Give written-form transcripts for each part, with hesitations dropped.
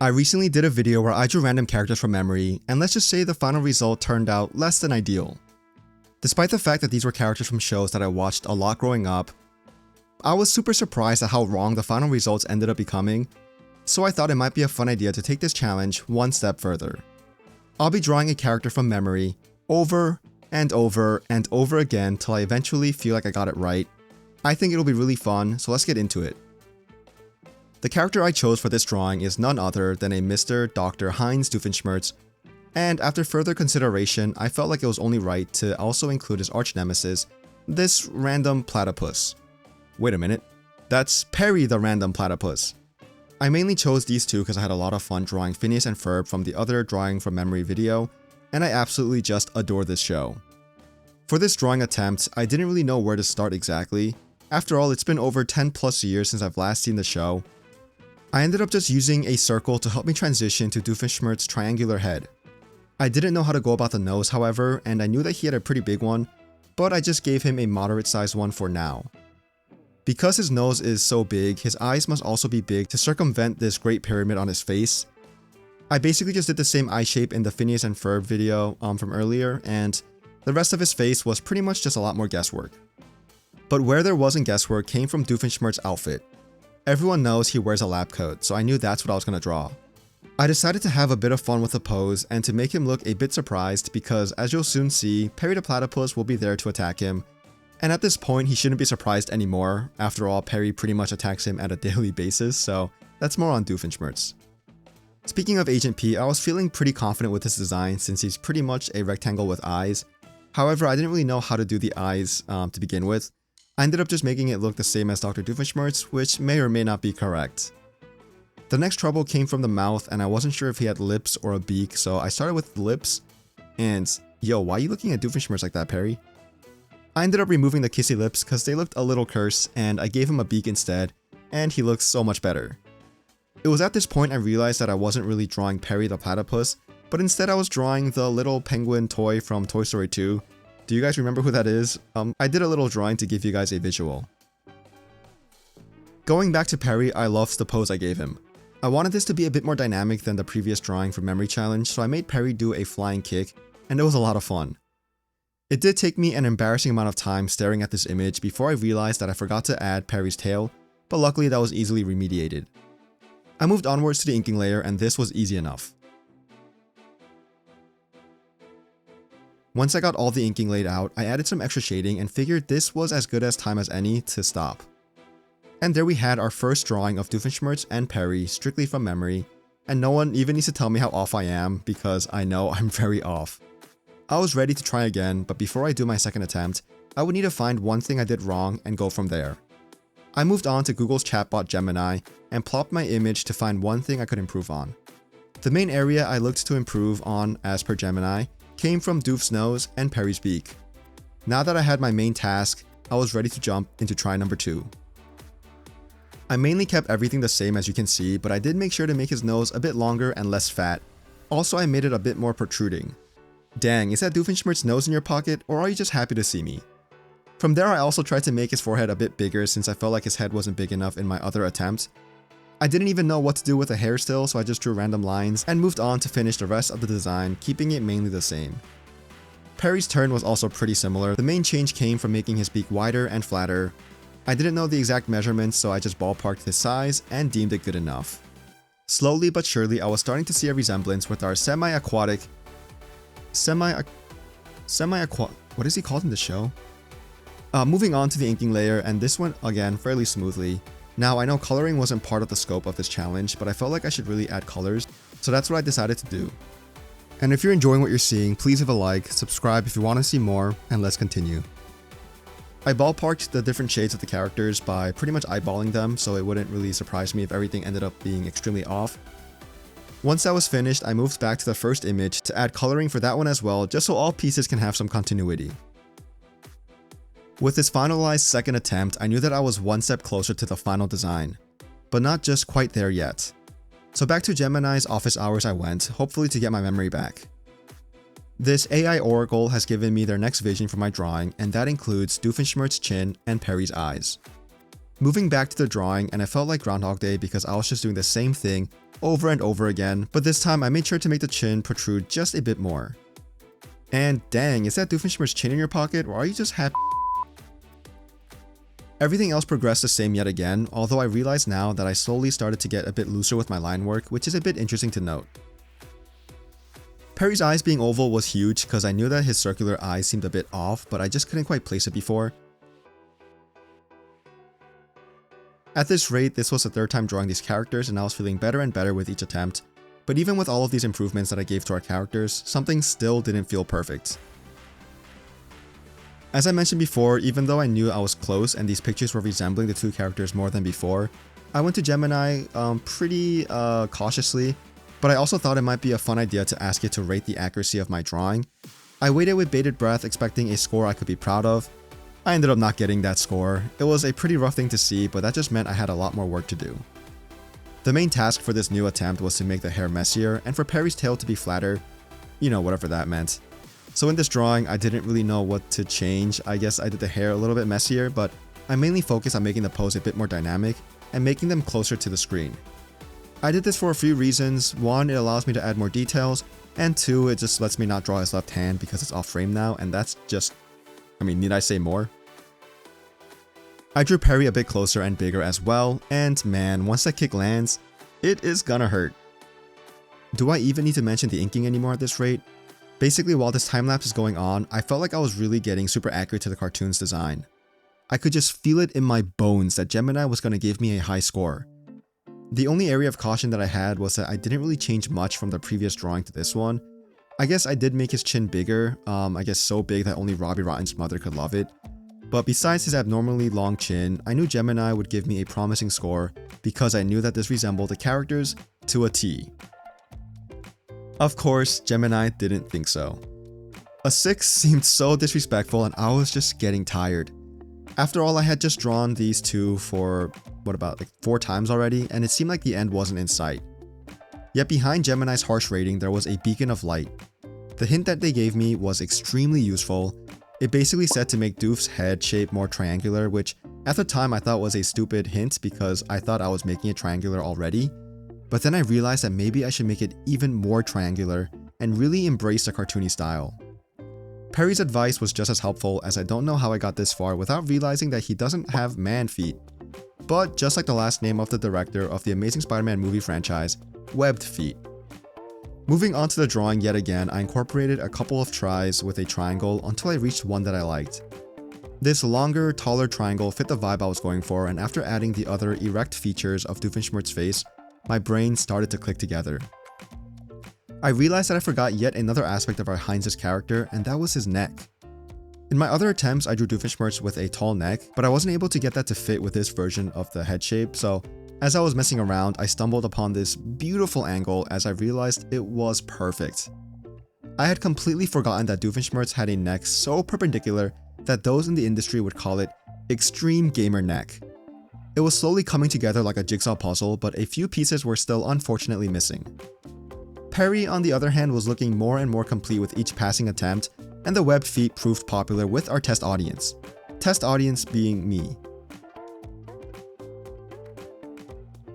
I recently did a video where I drew random characters from memory, and let's just say the final result turned out less than ideal. Despite the fact that these were characters from shows that I watched a lot growing up, I was super surprised at how wrong the final results ended up becoming, so I thought it might be a fun idea to take this challenge one step further. I'll be drawing a character from memory over and over and over again till I eventually feel like I got it right. I think it'll be really fun, so let's get into it. The character I chose for this drawing is none other than a Mr. Dr. Doofenshmirtz, and after further consideration, I felt like it was only right to also include his arch nemesis, this random platypus. Wait a minute, that's Perry the random platypus. I mainly chose these two because I had a lot of fun drawing Phineas and Ferb from the other drawing from memory video, and I absolutely just adore this show. For this drawing attempt, I didn't really know where to start exactly. After all, it's been over 10 plus years since I've last seen the show. I ended up just using a circle to help me transition to Doofenshmirtz's triangular head. I didn't know how to go about the nose, however, and I knew that he had a pretty big one, but I just gave him a moderate sized one for now. Because his nose is so big, his eyes must also be big to circumvent this great pyramid on his face. I basically just did the same eye shape in the Phineas and Ferb video from earlier, and the rest of his face was pretty much just a lot more guesswork. But where there wasn't guesswork came from Doofenshmirtz's outfit. Everyone knows he wears a lab coat, so I knew that's what I was going to draw. I decided to have a bit of fun with the pose and to make him look a bit surprised because, as you'll soon see, Perry the Platypus will be there to attack him, and at this point he shouldn't be surprised anymore. After all, Perry pretty much attacks him at a daily basis, so that's more on Doofenshmirtz. Speaking of Agent P, I was feeling pretty confident with this design since he's pretty much a rectangle with eyes. However, I didn't really know how to do the eyes to begin with. I ended up just making it look the same as Dr. Doofenshmirtz, which may or may not be correct. The next trouble came from the mouth, and I wasn't sure if he had lips or a beak, so I started with the lips, and yo, why are you looking at Doofenshmirtz like that, Perry? I ended up removing the kissy lips because they looked a little cursed, and I gave him a beak instead, and he looks so much better. It was at this point I realized that I wasn't really drawing Perry the Platypus, but instead I was drawing the little penguin toy from Toy Story 2. Do you guys remember who that is? I did a little drawing to give you guys a visual. Going back to Perry, I loved the pose I gave him. I wanted this to be a bit more dynamic than the previous drawing from Memory Challenge, so I made Perry do a flying kick, and it was a lot of fun. It did take me an embarrassing amount of time staring at this image before I realized that I forgot to add Perry's tail, but luckily that was easily remediated. I moved onwards to the inking layer, and this was easy enough. Once I got all the inking laid out, I added some extra shading and figured this was as good as time as any to stop. And there we had our first drawing of Doofenshmirtz and Perry strictly from memory, and no one even needs to tell me how off I am because I know I'm very off. I was ready to try again, but before I do my second attempt, I would need to find one thing I did wrong and go from there. I moved on to Google's chatbot Gemini and plopped my image to find one thing I could improve on. The main area I looked to improve on, as per Gemini, came from Doof's nose and Perry's beak. Now that I had my main task, I was ready to jump into try number 2. I mainly kept everything the same as you can see, but I did make sure to make his nose a bit longer and less fat. Also, I made it a bit more protruding. Dang, is that Doofenshmirtz's nose in your pocket, or are you just happy to see me? From there, I also tried to make his forehead a bit bigger since I felt like his head wasn't big enough in my other attempt. I didn't even know what to do with the hair still, so I just drew random lines and moved on to finish the rest of the design, keeping it mainly the same. Perry's turn was also pretty similar. The main change came from making his beak wider and flatter. I didn't know the exact measurements, so I just ballparked his size and deemed it good enough. Slowly but surely, I was starting to see a resemblance with our semi-aquatic... what is he called in the show? Moving on to the inking layer, and this went again fairly smoothly. Now, I know coloring wasn't part of the scope of this challenge, but I felt like I should really add colors, so that's what I decided to do. And if you're enjoying what you're seeing, please leave a like, subscribe if you want to see more, and let's continue. I ballparked the different shades of the characters by pretty much eyeballing them, so it wouldn't really surprise me if everything ended up being extremely off. Once that was finished, I moved back to the first image to add coloring for that one as well, just so all pieces can have some continuity. With this finalized second attempt, I knew that I was one step closer to the final design, but not just quite there yet. So back to Gemini's office hours I went, hopefully to get my memory back. This AI Oracle has given me their next vision for my drawing, and that includes Doofenshmirtz's chin and Perry's eyes. Moving back to the drawing, and I felt like Groundhog Day because I was just doing the same thing over and over again, but this time I made sure to make the chin protrude just a bit more. And dang, is that Doofenshmirtz chin in your pocket, or are you just happy? Everything else progressed the same yet again, although I realize now that I slowly started to get a bit looser with my line work, which is a bit interesting to note. Perry's eyes being oval was huge because I knew that his circular eyes seemed a bit off, but I just couldn't quite place it before. At this rate, this was the third time drawing these characters and I was feeling better and better with each attempt, but even with all of these improvements that I gave to our characters, something still didn't feel perfect. As I mentioned before, even though I knew I was close and these pictures were resembling the two characters more than before, I went to Gemini pretty cautiously, but I also thought it might be a fun idea to ask it to rate the accuracy of my drawing. I waited with bated breath expecting a score I could be proud of. I ended up not getting that score. It was a pretty rough thing to see, but that just meant I had a lot more work to do. The main task for this new attempt was to make the hair messier and for Perry's tail to be flatter, you know, whatever that meant. So in this drawing, I didn't really know what to change. I guess I did the hair a little bit messier, but I mainly focused on making the pose a bit more dynamic and making them closer to the screen. I did this for a few reasons. One, it allows me to add more details, and two, it just lets me not draw his left hand because it's off frame now, and that's just, I mean, need I say more? I drew Perry a bit closer and bigger as well, and man, once that kick lands, it is gonna hurt. Do I even need to mention the inking anymore at this rate? Basically, while this time lapse is going on, I felt like I was really getting super accurate to the cartoon's design. I could just feel it in my bones that Gemini was going to give me a high score. The only area of caution that I had was that I didn't really change much from the previous drawing to this one. I guess I did make his chin bigger, I guess so big that only Robbie Rotten's mother could love it. But besides his abnormally long chin, I knew Gemini would give me a promising score because I knew that this resembled the characters to a T. Of course, Gemini didn't think so. A 6 seemed so disrespectful and I was just getting tired. After all, I had just drawn these two for, what about, like 4 times already, and it seemed like the end wasn't in sight. Yet behind Gemini's harsh rating, there was a beacon of light. The hint that they gave me was extremely useful. It basically said to make Doof's head shape more triangular, which at the time I thought was a stupid hint because I thought I was making it triangular already. But then I realized that maybe I should make it even more triangular and really embrace the cartoony style. Perry's advice was just as helpful, as I don't know how I got this far without realizing that he doesn't have man feet. But just like the last name of the director of the Amazing Spider-Man movie franchise, webbed feet. Moving on to the drawing yet again, I incorporated a couple of tries with a triangle until I reached one that I liked. This longer, taller triangle fit the vibe I was going for, and after adding the other erect features of Doofenshmirtz's face, my brain started to click together. I realized that I forgot yet another aspect of our Heinz's character, and that was his neck. In my other attempts, I drew Doofenshmirtz with a tall neck, but I wasn't able to get that to fit with this version of the head shape, so as I was messing around, I stumbled upon this beautiful angle as I realized it was perfect. I had completely forgotten that Doofenshmirtz had a neck so perpendicular that those in the industry would call it extreme gamer neck. It was slowly coming together like a jigsaw puzzle, but a few pieces were still unfortunately missing. Perry, on the other hand, was looking more and more complete with each passing attempt, and the webbed feet proved popular with our test audience. Test audience being me.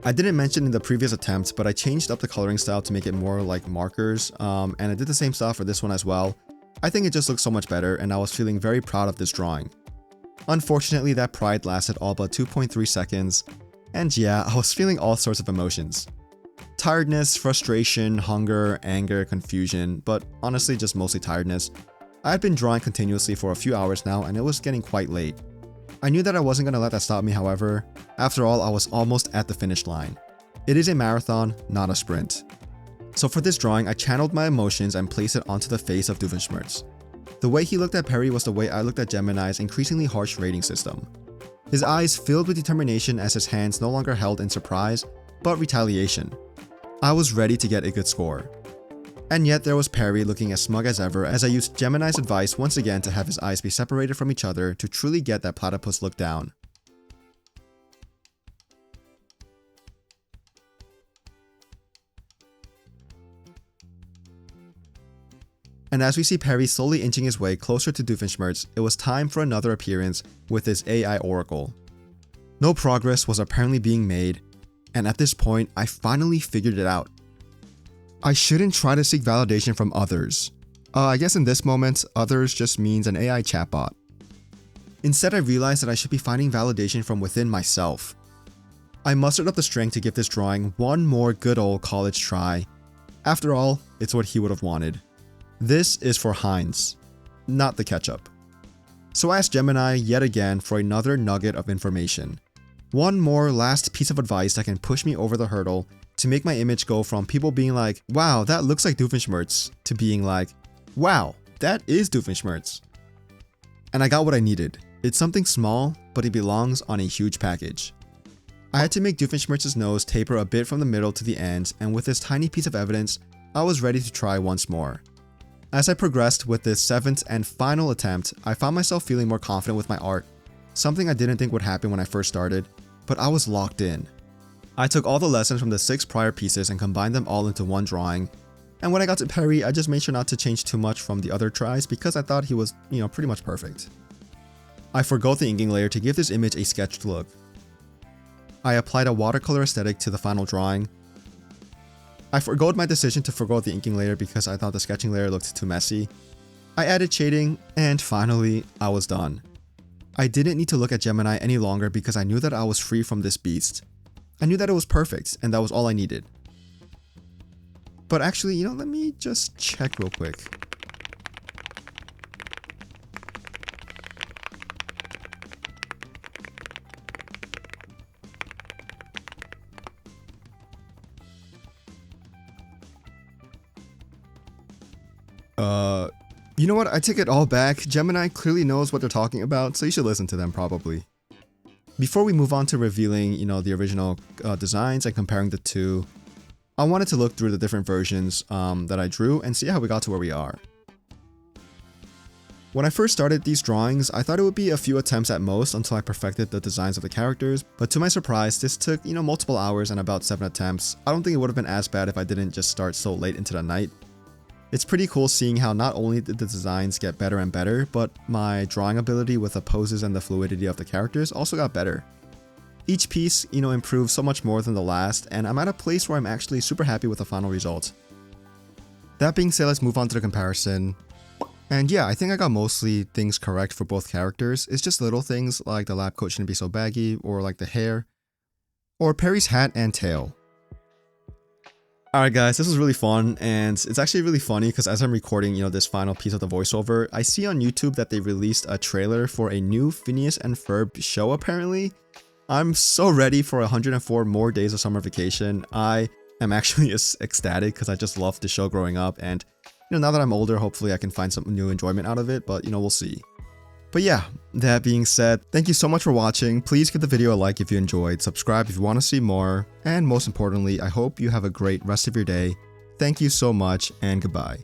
I didn't mention in the previous attempt, but I changed up the coloring style to make it more like markers, and I did the same style for this one as well. I think it just looks so much better, and I was feeling very proud of this drawing. Unfortunately, that pride lasted all but 2.3 seconds, and yeah, I was feeling all sorts of emotions. Tiredness, frustration, hunger, anger, confusion, but honestly just mostly tiredness. I had been drawing continuously for a few hours now and it was getting quite late. I knew that I wasn't going to let that stop me, however. After all, I was almost at the finish line. It is a marathon, not a sprint. So for this drawing, I channeled my emotions and placed it onto the face of Doofenshmirtz. The way he looked at Perry was the way I looked at Gemini's increasingly harsh rating system. His eyes filled with determination as his hands no longer held in surprise, but retaliation. I was ready to get a good score. And yet there was Perry looking as smug as ever as I used Gemini's advice once again to have his eyes be separated from each other to truly get that platypus look down. And as we see Perry slowly inching his way closer to Doofenshmirtz, it was time for another appearance with his AI Oracle. No progress was apparently being made, and at this point, I finally figured it out. I shouldn't try to seek validation from others. I guess in this moment, others just means an AI chatbot. Instead, I realized that I should be finding validation from within myself. I mustered up the strength to give this drawing one more good old college try. After all, it's what he would have wanted. This is for Heinz, not the ketchup. So I asked Gemini yet again for another nugget of information. One more last piece of advice that can push me over the hurdle to make my image go from people being like, wow, that looks like Doofenshmirtz, to being like, wow, that is Doofenshmirtz. And I got what I needed. It's something small, but it belongs on a huge package. I had to make Doofenshmirtz's nose taper a bit from the middle to the end, and with this tiny piece of evidence, I was ready to try once more. As I progressed with this 7th and final attempt, I found myself feeling more confident with my art, something I didn't think would happen when I first started, but I was locked in. I took all the lessons from the 6 prior pieces and combined them all into one drawing, and when I got to Perry, I just made sure not to change too much from the other tries because I thought he was, pretty much perfect. I forgot the inking layer to give this image a sketched look. I applied a watercolor aesthetic to the final drawing. I forgot my decision to forgo the inking layer because I thought the sketching layer looked too messy. I added shading, and finally, I was done. I didn't need to look at Gemini any longer because I knew that I was free from this beast. I knew that it was perfect, and that was all I needed. But actually, let me just check real quick. You know what? I take it all back. Gemini clearly knows what they're talking about, so you should listen to them probably. Before we move on to revealing, the original designs and comparing the two, I wanted to look through the different versions that I drew and see how we got to where we are. When I first started these drawings, I thought it would be a few attempts at most until I perfected the designs of the characters, but to my surprise, this took, multiple hours and about 7 attempts. I don't think it would have been as bad if I didn't just start so late into the night. It's pretty cool seeing how not only did the designs get better and better, but my drawing ability with the poses and the fluidity of the characters also got better. Each piece, improved so much more than the last, and I'm at a place where I'm actually super happy with the final result. That being said, let's move on to the comparison. And yeah, I think I got mostly things correct for both characters. It's just little things like the lab coat shouldn't be so baggy, or like the hair, or Perry's hat and tail. Alright guys, this was really fun, and it's actually really funny because as I'm recording, this final piece of the voiceover, I see on YouTube that they released a trailer for a new Phineas and Ferb show apparently. I'm so ready for 104 more days of summer vacation. I am actually ecstatic because I just loved the show growing up, and now that I'm older, hopefully I can find some new enjoyment out of it, but we'll see. But yeah, that being said, thank you so much for watching. Please give the video a like if you enjoyed, subscribe if you want to see more, and most importantly, I hope you have a great rest of your day. Thank you so much, and goodbye.